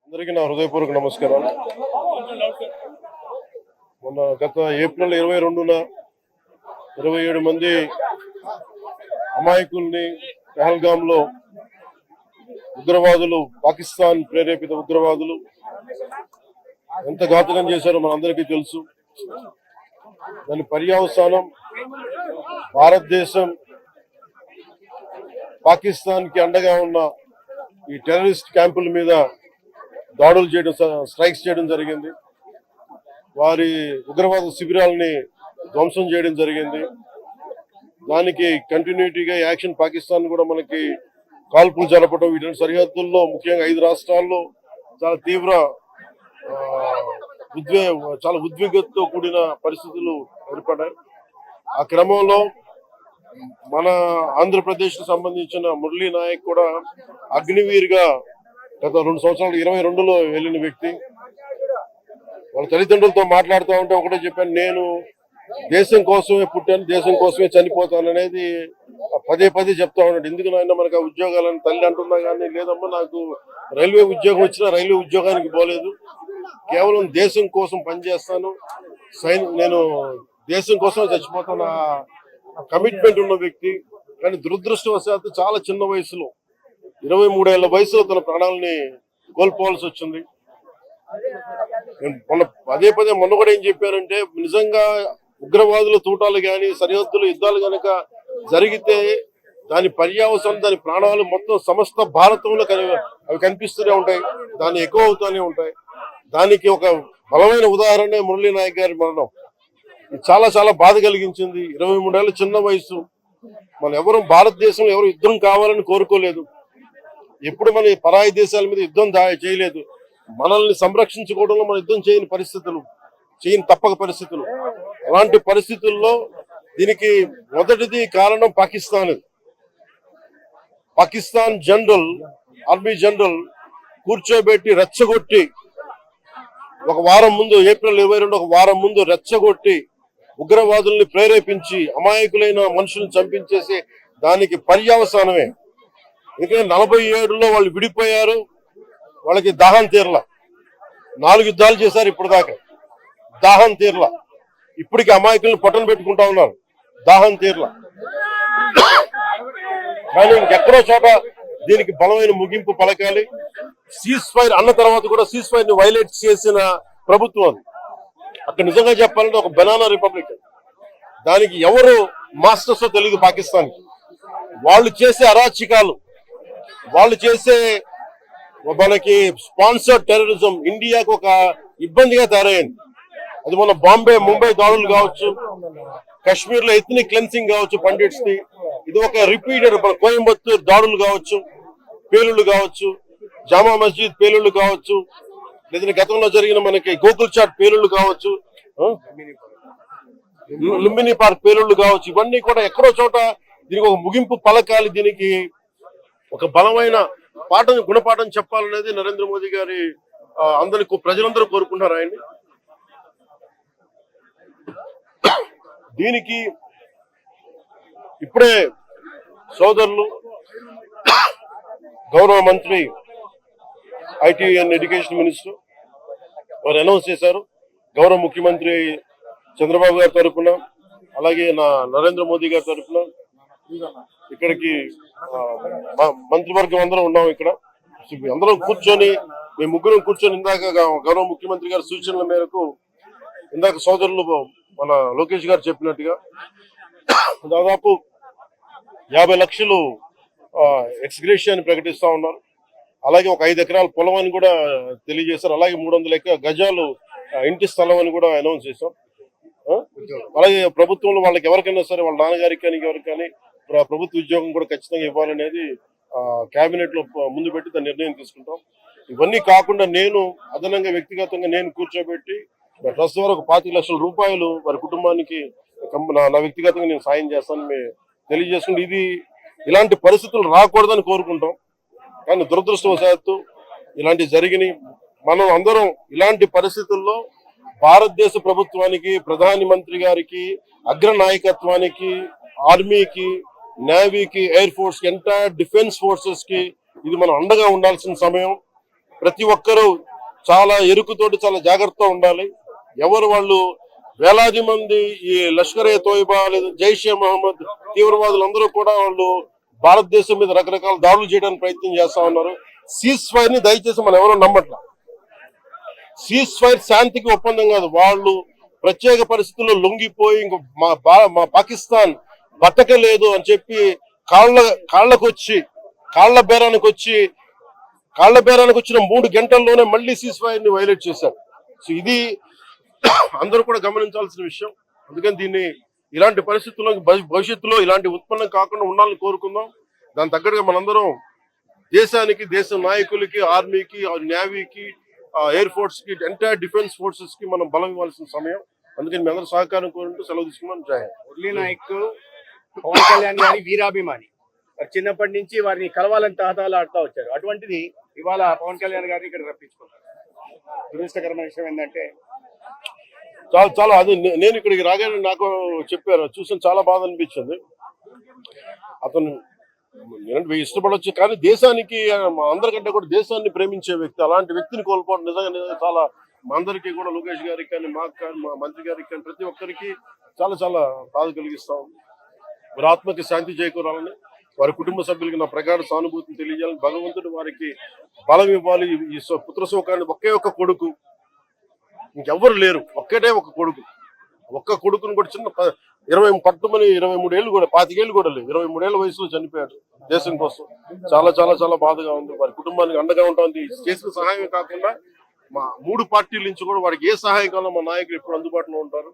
అందరికీ నా హృదయపూర్వక నమస్కారం. మొన్న గత ఏప్రిల్ 22న 27 మంది అమాయకుల్ని పహల్గామ్లో ఉగ్రవాదులు, పాకిస్తాన్ ప్రేరేపిత ఉగ్రవాదులు ఎంత ఘాతుకం చేశారో మనందరికీ తెలుసు. దాని పర్యవసానం భారతదేశం పాకిస్తాన్ కి అండగా ఉన్న ఈ టెర్రరిస్ట్ క్యాంపుల మీద దాడులు చేయడం, స్ట్రైక్స్ చేయడం జరిగింది. వారి ఉగ్రవాద శిబిరాలని ధ్వంసం చేయడం జరిగింది. దానికి కంటిన్యూటీగా యాక్షన్ పాకిస్తాన్ కూడా మనకి కాల్పులు జరపడం, వీటి సరిహద్దుల్లో ముఖ్యంగా 5 రాష్ట్రాల్లో చాలా తీవ్ర చాలా ఉద్విగ్నతతో కూడిన పరిస్థితులు ఏర్పడ్డాయి. ఆ క్రమంలో మన ఆంధ్రప్రదేశ్ కు సంబంధించిన మురళీ నాయక్ కూడా అగ్నివీర్ గా గత 2 సంవత్సరాలు 22లో వెళ్ళిన వ్యక్తి. వాళ్ళ తల్లిదండ్రులతో మాట్లాడుతూ ఉంటే ఒకటే చెప్పాను, నేను దేశం కోసమే పుట్టాను, దేశం కోసమే చనిపోతాను అనేది పదే పదే చెప్తా ఉన్నాడు. ఎందుకు నాయన మనకు ఆ ఉద్యోగాలని తల్లి అంటున్నా కానీ, లేదమ్మా నాకు రైల్వే ఉద్యోగం వచ్చినా రైల్వే ఉద్యోగానికి పోలేదు, కేవలం దేశం కోసం పనిచేస్తాను, నేను దేశం కోసమే చచ్చిపోతాను కమిట్మెంట్ ఉన్న వ్యక్తి. కానీ దురదృష్టవశాత్తు చాలా చిన్న వయసులో 23 ఏళ్ల వయసులో తన ప్రాణాలని కోల్పోవాల్సి వచ్చింది. పదే పదే మొన్న కూడా ఏం చెప్పారంటే, నిజంగా ఉగ్రవాదుల తూటాలు కానీ సరిహద్దుల యుద్ధాలు కనుక జరిగితే దాని పర్యావసనం, దాని ప్రాణాలు మొత్తం సమస్త భారతంలో అవి కనిపిస్తూనే ఉంటాయి, దాన్ని ఎక్కువ అవుతూనే ఉంటాయి. దానికి ఒక బలమైన ఉదాహరణ మురళీ నాయక్ గారి మరణం. చాలా చాలా బాధ కలిగించింది. 23 ఏళ్ళ చిన్న వయసు. మన ఎవరు భారతదేశంలో ఎవరు యుద్ధం కావాలని కోరుకోలేదు, ఎప్పుడు మన పరాయి దేశాల మీద యుద్ధం చేయలేదు. మనల్ని సంరక్షించుకోవడంలో మన యుద్ధం చేయని తప్పక పరిస్థితులు. అలాంటి పరిస్థితుల్లో దీనికి మొదటిది కారణం పాకిస్తాన్ జనరల్, ఆర్మీ జనరల్ కూర్చోబెట్టి రెచ్చగొట్టి ఒక వారం ముందు, ఏప్రిల్ 22 ఒక వారం ముందు రెచ్చగొట్టి ఉగ్రవాదుల్ని ప్రేరేపించి అమాయకులైన మనుషులను చంపించేసి దానికి పర్యవసానమే. ఎందుకంటే 47లో వాళ్ళు విడిపోయారు, వాళ్ళకి దాహం తీరల. 4 యుద్ధాలు చేశారు ఇప్పుడు దాకా, దాహం తీరల. ఇప్పటికి అమాయకులను పట్టణ పెట్టుకుంటా ఉన్నారు, దాహం తీరల. కానీ ఇంకెక్కడో చోట దీనికి బలమైన ముగింపు పలకాలి. సీజ్ ఫైర్ అన్న తర్వాత కూడా సీజ్ ఫైర్ ని వైలేట్ చేసిన ప్రభుత్వం అది. అక్కడ నిజంగా చెప్పాలంటే ఒక బనానా రిపబ్లిక్. దానికి ఎవరు మాస్టర్స్ తెలియదు పాకిస్తాన్. వాళ్ళు చేసే అరాచకాలు, వాళ్ళు చేసే మనకి స్పాన్సర్డ్ టెర్రరిజం ఇండియాకు ఒక ఇబ్బందిగా తయారైంది. అది మన ముంబై దాడులు కావచ్చు, కశ్మీర్ లో ఎథ్నిక్ క్లెన్సింగ్ కావచ్చు పండిట్స్ ది, ఇది ఒక రిపీటెడ్ కోయంబత్తూర్ దాడులు కావచ్చు, పేలుళ్లు కావచ్చు, జామా మస్జిద్ పేలుళ్లు కావచ్చు, లేదంటే గతంలో జరిగిన మనకి గోకుల్ చాట్ పేలుళ్లు కావచ్చు, లుంబిని పార్క్ పేలుళ్లు కావచ్చు, ఇవన్నీ కూడా ఎక్కడో చోట దీనికి ఒక ముగింపు పలకాలి. దీనికి ఒక బలమైన గుణపాఠం చెప్పాలనేది నరేంద్ర మోదీ గారి ప్రజలందరూ కోరుకుంటారు ఆయన్ని. దీనికి ఇప్పుడే సోదరులు గౌరవ మంత్రి ఐటీ అండ్ ఎడ్యుకేషన్ మినిస్టర్ వారు అనౌన్స్ చేశారు. గౌరవ ముఖ్యమంత్రి చంద్రబాబు గారి తరఫున, అలాగే నరేంద్ర మోదీ గారి తరఫున ఇక్కడికి మంత్రివర్గం అందరం ఉన్నాం. ఇక్కడ అందరం కూర్చొని, మేము ముగ్గురం కూర్చొని ఇందాక గౌరవ ముఖ్యమంత్రి గారి సూచనల మేరకు, ఇందాక సోదరులు మన లోకేష్ గారు చెప్పినట్టుగా దాదాపు 50 లక్షలు ఎక్స్గ్రేషియా ప్రకటిస్తా ఉన్నారు. అలాగే ఒక 5 ఎకరాల పొలం అని కూడా తెలియజేశారు. అలాగే 300 గజాలు ఇంటి స్థలం అని కూడా అనౌన్స్ చేశాం. అలాగే ప్రభుత్వంలో వాళ్ళకి ఎవరికైనా సరే, వాళ్ళ నాన్నగారికి కానీ ఎవరికి కానీ ప్రభుత్వ ఉద్యోగం కూడా ఖచ్చితంగా ఇవ్వాలనేది కేబినెట్ లో ముందు పెట్టి దాని నిర్ణయం తీసుకుంటాం. ఇవన్నీ కాకుండా నేను అదనంగా వ్యక్తిగతంగా నేను కూర్చోబెట్టి ట్రస్ట్ ద్వారా ఒక 25 లక్షల రూపాయలు వారి కుటుంబానికి నా వ్యక్తిగతంగా నేను సాయం చేస్తానని తెలియజేసుకుంటే, ఇలాంటి పరిస్థితులు రాకూడదని కోరుకుంటాం. కానీ దురదృష్టవశాత్తు ఇలాంటివి జరిగినాయి. మనం అందరం ఇలాంటి పరిస్థితుల్లో భారతదేశ ప్రభుత్వానికి, ప్రధాని మంత్రి గారికి, అగ్ర నాయకత్వానికి, ఆర్మీకి, నేవీకి, ఎయిర్ ఫోర్స్ కి, ఎంటైర్ డిఫెన్స్ ఫోర్సెస్ కి ఇది మనం అండగా ఉండాల్సిన సమయం. ప్రతి ఒక్కరూ చాలా ఎరుకుతోటి చాలా జాగ్రత్తగా ఉండాలి. ఎవరు వాళ్ళు వేలాది మంది ఈ లష్కర్ ఏ తోయిబా లేదా జైషే మహమ్మద్ తీవ్రవాదులందరూ కూడా వాళ్ళు భారతదేశం మీద రకరకాల దాడులు చేయడానికి ప్రయత్నం చేస్తా ఉన్నారు. సీజ్ ఫైర్ ని దయచేసి మనం ఎవరో నమ్మట్లా. సీజ్ ఫైర్ శాంతికి ఒప్పందం కాదు. వాళ్ళు ప్రత్యేక పరిస్థితుల్లో లొంగిపోయి ఇంక మా పాకిస్తాన్ బతకలేదు అని చెప్పి కాళ్ల బేరానికి వచ్చిన 3 గంటల్లోనే మళ్ళీ సీజ్ ఫైర్ ని వైలేట్ చేశారు. సో ఇది అందరూ కూడా గమనించాల్సిన విషయం. అందుకని ఇలాంటి పరిస్థితుల్లో భవిష్యత్తులో ఇలాంటి ఉత్పన్నం కాకుండా ఉండాలని కోరుకుందాం. దాని తగ్గట్టుగా మనందరం దేశానికి, దేశ నాయకులకి, ఆర్మీకి, నేవీకి, ఎయిర్ ఫోర్స్ కి, ఎంటైర్ డిఫెన్స్ ఫోర్సెస్ కి మనం బలం ఇవ్వాల్సిన సమయం. అందుకని మీ అందరూ సహకారం కోరుకుంటూ సెలవు తీసుకున్నాం. జై హింద్. మురళీ నాయక్ పవన్ కళ్యాణ్ గారి వీరాభిమాని. చిన్నప్పటి నుంచి వారిని కలవాలని తహతహలాడుతూ వచ్చారు. అటువంటిది ఇవాళ పవన్ కళ్యాణ్ గారిని ఇక్కడ రప్పించుకున్నారు. దురదృష్టకరమైన విషయం ఏంటంటే చాలా అది నేను ఇక్కడికి రాగానే నాకు చెప్పారు, చూసిన చాలా బాధ అనిపించింది. అతను ఇష్టపడవచ్చు కానీ దేశానికి అందరికంటే కూడా దేశాన్ని ప్రేమించే వ్యక్తి. అలాంటి వ్యక్తిని కోల్పోవడం నిజంగా చాలా మా అందరికీ కూడా, లోకేష్ గారికి కానీ, మాకు కానీ, మా మంత్రి గారికి కానీ, ప్రతి ఒక్కరికి చాలా చాలా బాధ కలిగిస్తా ఉంది. వారి ఆత్మకి శాంతి చేకూరాలని, వారి కుటుంబ సభ్యులకి నా ప్రగాఢ సానుభూతిని తెలియజేయాలని, భగవంతుడు వారికి బలం ఇవ్వాలి. ఈ పుత్ర శోకాన్ని ఒకే ఒక్క కొడుకు, ఇంకెవ్వరు లేరు, ఒక్కటే ఒక కొడుకు. ఒక్క కొడుకుని కూడా చిన్న 23 ఏళ్ళు కూడా, 25 ఏళ్ళు కూడా లేదు, 23 ఏళ్ళ వయసులో చనిపోయాడు దేశం కోసం. చాలా చాలా చాలా బాధగా ఉంది. వారి కుటుంబానికి అండగా ఉంటుంది. చేసిన సహాయమే కాకుండా మా 3 పార్టీల నుంచి కూడా వారికి ఏ సహాయం కావాలో మా నాయకులు ఎప్పుడు అందుబాటులో ఉంటారు.